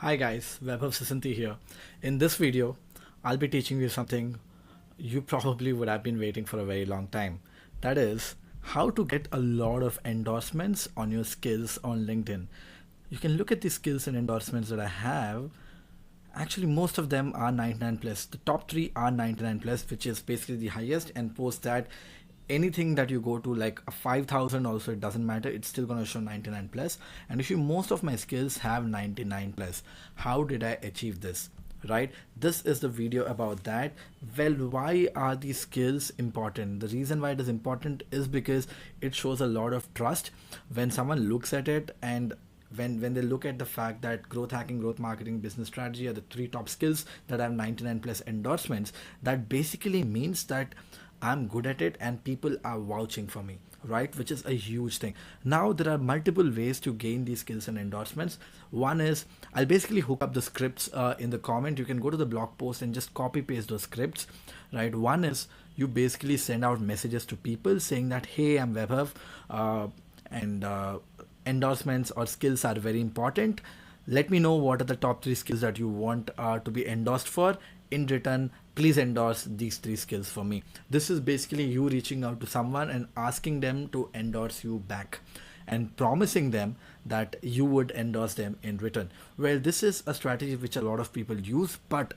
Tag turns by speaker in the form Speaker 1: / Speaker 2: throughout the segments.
Speaker 1: Hi guys, Vaibhav Sisanti here. In this video, I'll be teaching you something you probably would have been waiting for a very long time. That is how to get a lot of endorsements on your skills on LinkedIn. You can look at the skills and endorsements that I have. Actually, most of them are 99 plus. The top three are 99 plus, which is basically the highest. And post that, anything that you go to like a 5,000 also, it doesn't matter. It's still going to show 99 plus. And if you, most of my skills have 99 plus. How did I achieve this? Right, this is the video about that. Well, why are these skills important? The reason why it is important is because it shows a lot of trust when someone looks at it, and when they look at the fact that growth hacking, growth marketing, business strategy are the three top skills that have 99 plus endorsements. That basically means that I'm good at it and people are vouching for me, right? Which is a huge thing. Now, there are multiple ways to gain these skills and endorsements. One is I'll basically hook up the scripts in the comment. You can go to the blog post and just copy paste those scripts, right? One is you basically send out messages to people saying that, hey, I'm Vaibhav, and endorsements or skills are very important. Let me know what are the top three skills that you want to be endorsed for. In return, please endorse these three skills for me. This is basically you reaching out to someone and asking them to endorse you back and promising them that you would endorse them in return. Well, this is a strategy which a lot of people use, but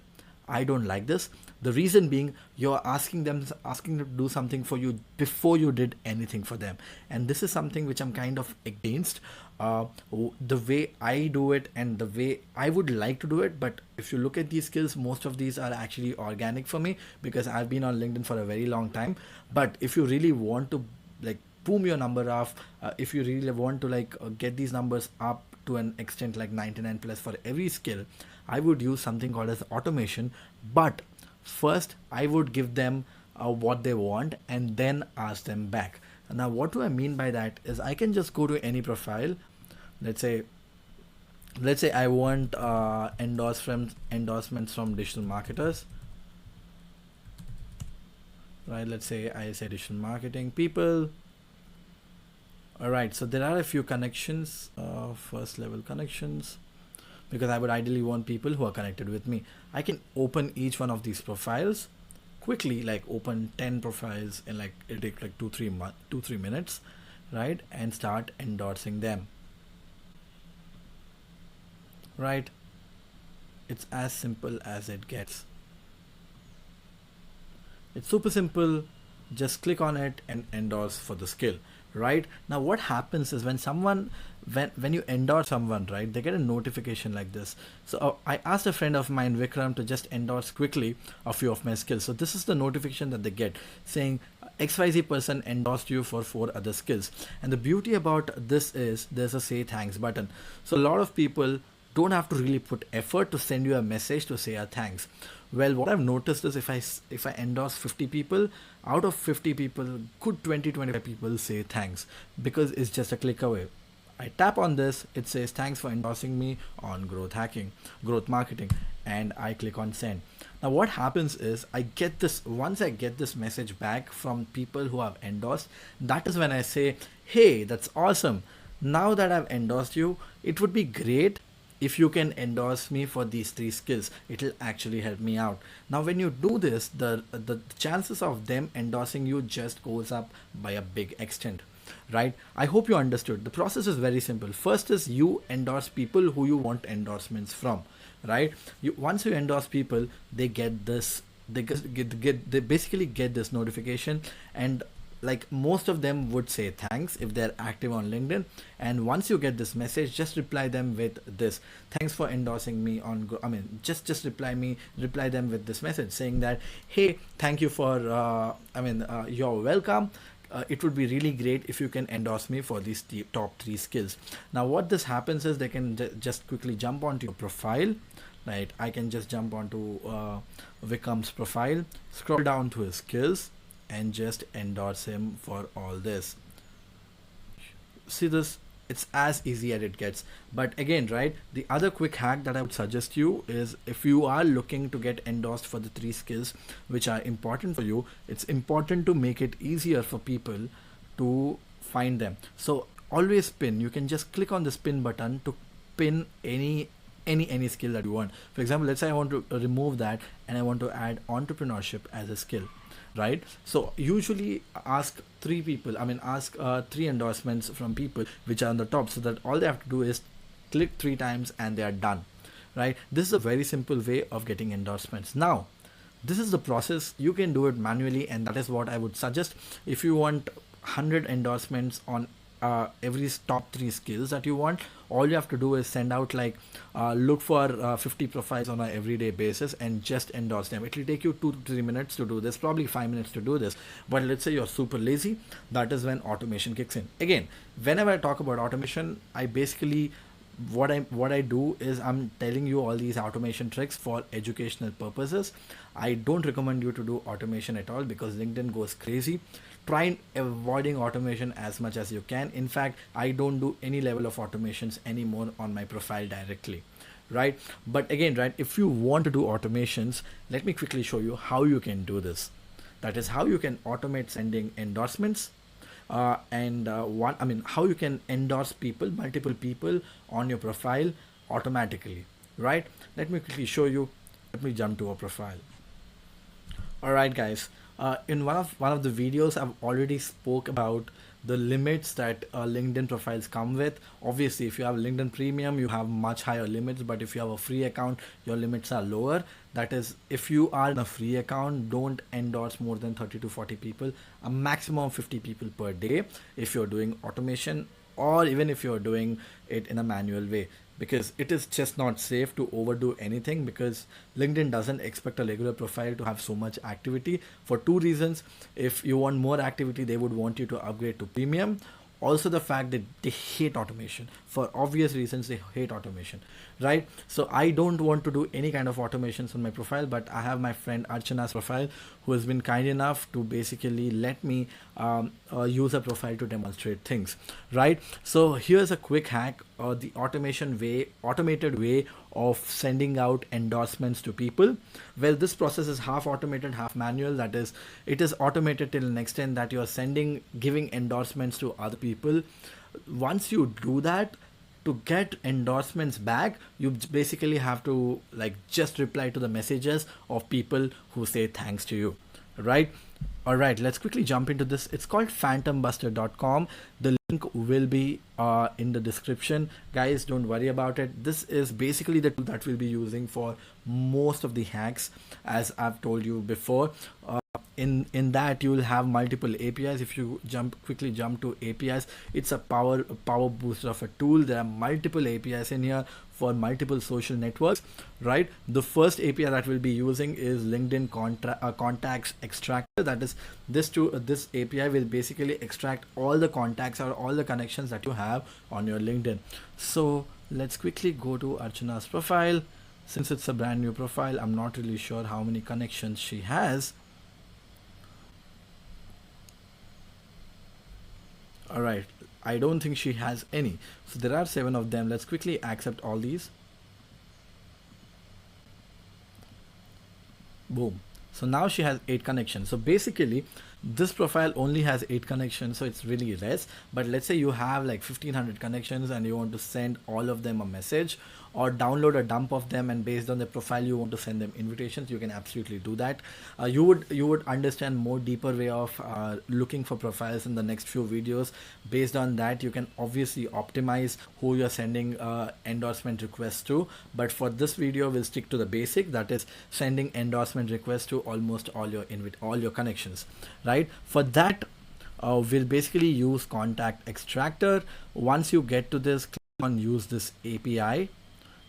Speaker 1: I don't like this. The reason being, you're asking them to do something for you before you did anything for them, and this is something which I'm kind of against. The way I do it and the way I would like to do it, but if you look at these skills, most of these are actually organic for me because I've been on LinkedIn for a very long time. But if you really want to like boom your number off, if you really want to get these numbers up to an extent like 99 plus for every skill, I would use something called as automation. But first I would give them what they want and then ask them back. Now what do I mean by that is I can just go to any profile. Let's say let's say I want endorsements from digital marketers, right? Let's say I say digital marketing people. All right, so there are a few connections, first level connections, because I would ideally want people who are connected with me. I can open each one of these profiles quickly, like open 10 profiles in like it take like 2 3 minutes, right? And start endorsing them, right? It's as simple as it gets. It's super simple. Just click on it and endorse for the skill. Right now, what happens is when you endorse someone, right, they get a notification like this. So I asked a friend of mine, Vikram, to just endorse quickly a few of my skills. So this is the notification that they get saying XYZ person endorsed you for four other skills. And the beauty about this is there's a say thanks button. So a lot of people don't have to really put effort to send you a message to say a thanks. Well, what I've noticed is if I endorse 50 people, out of 50 people, good 20 25 people say thanks because it's just a click away. I tap on this, it says thanks for endorsing me on growth hacking, growth marketing, and I click on send. Now what happens is once I get this message back from people who have endorsed, that is when I say, hey, that's awesome. Now that I've endorsed you, it would be great if you can endorse me for these three skills. It'll actually help me out. Now when you do this, the chances of them endorsing you just goes up by a big extent, right? I hope you understood. The process is very simple. First is you endorse people who you want endorsements from, right? Once you endorse people, they get this, they basically get this notification, and like most of them would say thanks if they're active on LinkedIn. And once you get this message, just reply them with this: thanks for endorsing me on just reply them with this message saying that, hey, thank you for you're welcome. It would be really great if you can endorse me for these top three skills. Now what this happens is they can just quickly jump onto your profile. Right, I can just jump onto Vikram's profile, scroll down to his skills, and just endorse him for all this. See this? It's as easy as it gets. But again, right, the other quick hack that I would suggest you is, if you are looking to get endorsed for the three skills which are important for you, it's important to make it easier for people to find them. So always pin. You can just click on this pin button to pin any any skill that you want. For example, let's say I want to remove that and I want to add entrepreneurship as a skill, right? So usually ask three people, I mean ask three endorsements from people which are on the top, so that all they have to do is click three times and they are done, right? This is a very simple way of getting endorsements. Now this is the process. You can do it manually, and that is what I would suggest. If you want 100 endorsements on every top three skills that you want, all you have to do is send out like look for 50 profiles on an everyday basis and just endorse them. It will take you 2 to 3 minutes to do this, probably 5 minutes to do this. But let's say you're super lazy, that is when automation kicks in. Again, whenever I talk about automation, I basically what I do is I'm telling you all these automation tricks for educational purposes. I don't recommend you to do automation at all, because LinkedIn goes crazy. Try avoiding automation as much as you can. In fact, I don't do any level of automations anymore on my profile directly, right? But again, right, if you want to do automations, let me quickly show you how you can do this. That is how you can automate sending endorsements, and how you can endorse people, multiple people on your profile automatically, right? Let me quickly show you. Let me jump to a profile. All right, guys. In one of the videos, I've already spoke about the limits that LinkedIn profiles come with. Obviously, if you have LinkedIn Premium, you have much higher limits, but if you have a free account, your limits are lower. That is, if you are in a free account, don't endorse more than 30 to 40 people, a maximum of 50 people per day if you're doing automation, or even if you're doing it in a manual way, because it is just not safe to overdo anything, because LinkedIn doesn't expect a regular profile to have so much activity for two reasons. If you want more activity, they would want you to upgrade to premium. Also, the fact that they hate automation for obvious reasons. They hate automation, right? So I don't want to do any kind of automations on my profile, but I have my friend Archana's profile, who has been kind enough to basically let me use a profile to demonstrate things, right? So here's a quick hack, the automated way of sending out endorsements to people. Well, this process is half automated, half manual. That is, it is automated till an extent that you're giving endorsements to other people. Once you do that, to get endorsements back, you basically have to like just reply to the messages of people who say thanks to you, right? All right, let's quickly jump into this. It's called phantombuster.com. The link will be in the description. Guys, don't worry about it. This is basically the tool that we'll be using for most of the hacks, as I've told you before. In that you will have multiple APIs. If you quickly jump to APIs, it's a power booster of a tool. There are multiple APIs in here for multiple social networks, right? The first API that we'll be using is LinkedIn contacts extractor. That is, this API will basically extract all the contacts or all the connections that you have on your LinkedIn. So let's quickly go to Archana's profile. Since it's a brand new profile, I'm not really sure how many connections she has. All right, I don't think she has any. So there are 7 of them. Let's quickly accept all these. Boom. So now she has 8 connections. So basically this profile only has 8 connections, so it's really less. But let's say you have like 1500 connections and you want to send all of them a message, or download a dump of them, and based on the profile you want to send them invitations, you can absolutely do that. You would understand more deeper way of looking for profiles in the next few videos. Based on that, you can obviously optimize who you're sending endorsement requests to, but for this video we'll stick to the basic, that is sending endorsement requests to almost all your connections, right? For that, we'll basically use contact extractor. Once you get to this, click on use this API.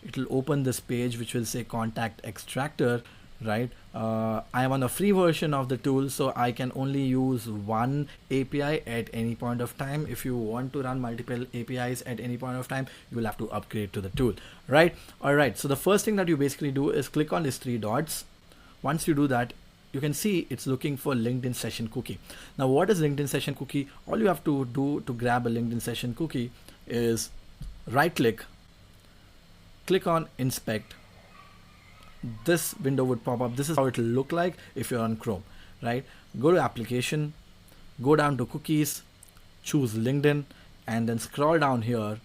Speaker 1: It will open this page which will say contact extractor, right? I am on a free version of the tool, so I can only use one API at any point of time. If you want to run multiple APIs at any point of time, you will have to upgrade to the tool, right? All right, so the first thing that you basically do is click on these 3 dots. Once you do that, you can see it's looking for LinkedIn session cookie. Now, what is LinkedIn session cookie? All you have to do to grab a LinkedIn session cookie is right click, click on inspect. This window would pop up. This is how it will look like if you're on Chrome, right? Go to application, go down to cookies, choose LinkedIn, and then scroll down here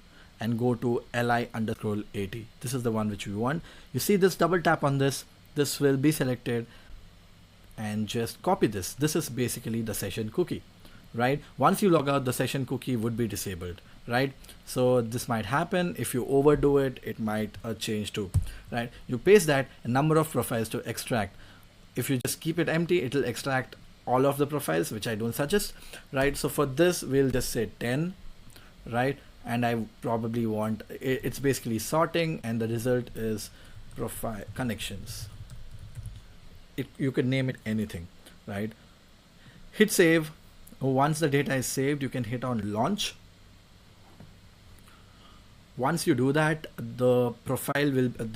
Speaker 1: and go to li_80. This is the one which we want. You see this, double tap on this, this will be selected, and just copy this. This is basically the session cookie, right? Once you log out, the session cookie would be disabled, right? So this might happen. If you overdo it, it might change too, right? You paste that, a number of profiles to extract. If you just keep it empty, it will extract all of the profiles, which I don't suggest, right? So for this, we'll just say 10, right? And I probably want, it's basically sorting, and the result is profile connections. You could name it anything, right? Hit save. Once the data is saved, you can hit on launch. Once you do that, the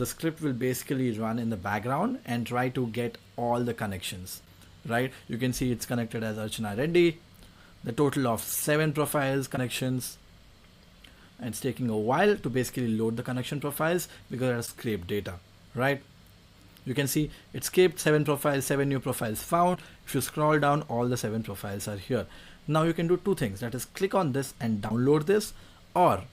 Speaker 1: script will basically run in the background and try to get all the connections, right? You can see it's connected as Archana Reddy, the total of 7 profiles connections, and it's taking a while to basically load the connection profiles because it has scraped data, right? You can see it scraped 7 profiles, 7 new profiles found. If you scroll down, all the 7 profiles are here. Now you can do 2 things, that is click on this and download this, or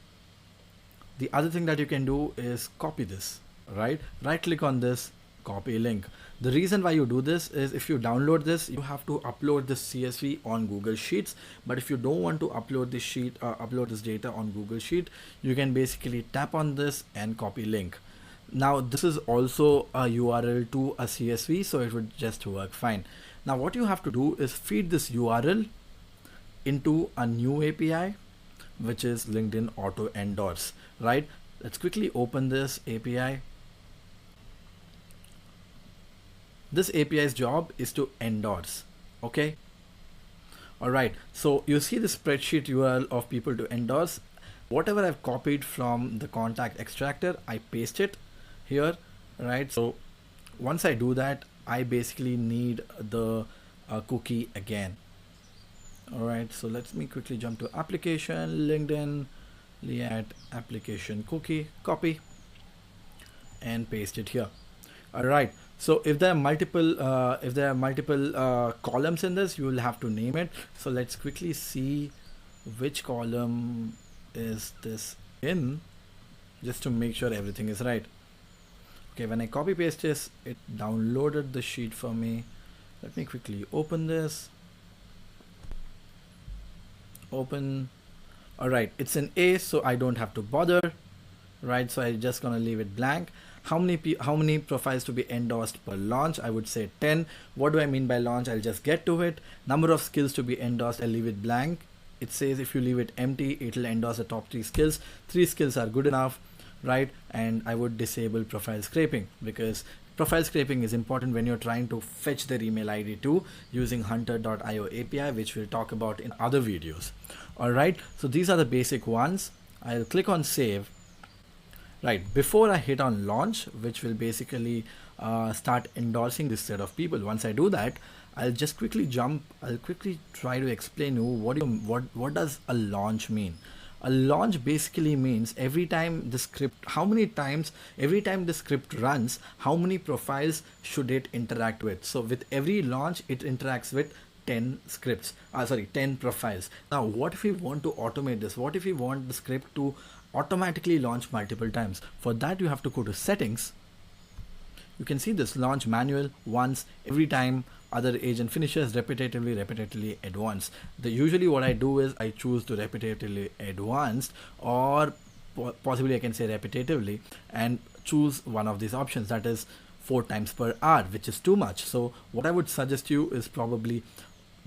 Speaker 1: the other thing that you can do is copy this, right? Right click on this, copy link. The reason why you do this is if you download this, you have to upload this CSV on Google Sheets. But if you don't want to upload this upload this data on Google Sheet, you can basically tap on this and copy link. Now this is also a URL to a CSV, so it would just work fine. Now what you have to do is feed this URL into a new API, which is LinkedIn Auto Endorse, right? Let's quickly open this API. This API's job is to endorse, okay? All right, so you see the spreadsheet URL of people to endorse. Whatever I've copied from the contact extractor, I paste it here, right? So once I do that, I basically need the cookie again. All right, so let me quickly jump to application, LinkedIn, add application cookie, copy, and paste it here. All right, so if there are multiple columns in this, you will have to name it. So let's quickly see which column is this in, just to make sure everything is right. Okay, when I copy paste this, it downloaded the sheet for me. Let me quickly open this. Open. All right, it's an A, so I don't have to bother, right? So I'm just gonna leave it blank. How many profiles to be endorsed per launch? I would say 10. What do I mean by launch? I'll just get to it. Number of skills to be endorsed, I'll leave it blank. It says if you leave it empty, it'll endorse the top 3 skills. 3 skills are good enough, right? And I would disable profile scraping, because profile scraping is important when you're trying to fetch their email ID too using hunter.io API, which we'll talk about in other videos. All right, so these are the basic ones. I'll click on save. Right, before I hit on launch, which will basically start endorsing this set of people. Once I do that, I'll just quickly I'll quickly try to explain you what does a launch mean. A launch basically means every time the script, every time the script runs, how many profiles should it interact with. So with every launch, it interacts with 10 scripts, 10 profiles. Now, what if we want to automate this? What if we want the script to automatically launch multiple times? For that, you have to go to settings. You can see this launch manual once every time other agent finishes, repetitively advanced. Usually what I do is I choose to repetitively advanced, or possibly I can say repetitively, and choose one of these options, that is 4 times per hour, which is too much. So what I would suggest you is probably,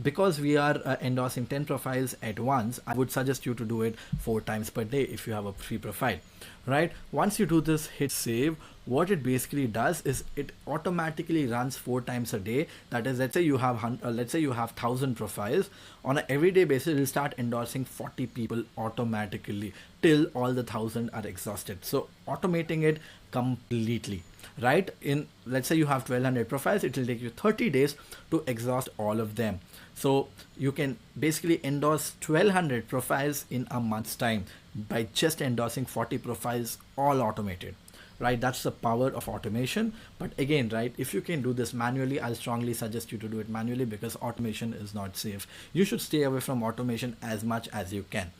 Speaker 1: because we are endorsing 10 profiles at once, I would suggest you to do it 4 times per day if you have a free profile, right? Once you do this, hit save. What it basically does is it automatically runs 4 times a day. That is, let's say you have 1,000 profiles. On an everyday basis, it will start endorsing 40 people automatically till all the 1,000 are exhausted. So automating it completely, right? In, let's say you have 1,200 profiles, it will take you 30 days to exhaust all of them. So you can basically endorse 1,200 profiles in a month's time by just endorsing 40 profiles, all automated, right? That's the power of automation. But again, right, if you can do this manually, I'll strongly suggest you to do it manually, because automation is not safe. You should stay away from automation as much as you can,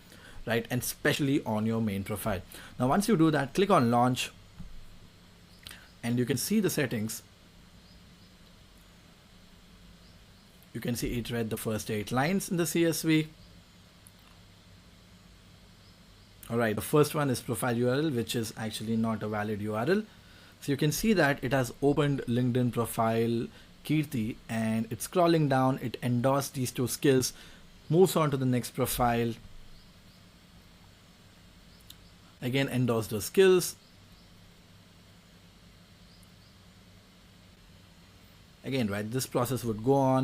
Speaker 1: right? And especially on your main profile. Now once you do that, click on launch, and you can see the settings. You can see it read the first 8 lines in the CSV. Alright, the first one is profile URL, which is actually not a valid URL. So you can see that it has opened LinkedIn profile Kirti, and it's scrolling down. It endorsed these 2 skills, moves on to the next profile, again endorse those skills, again, right, this process would go on.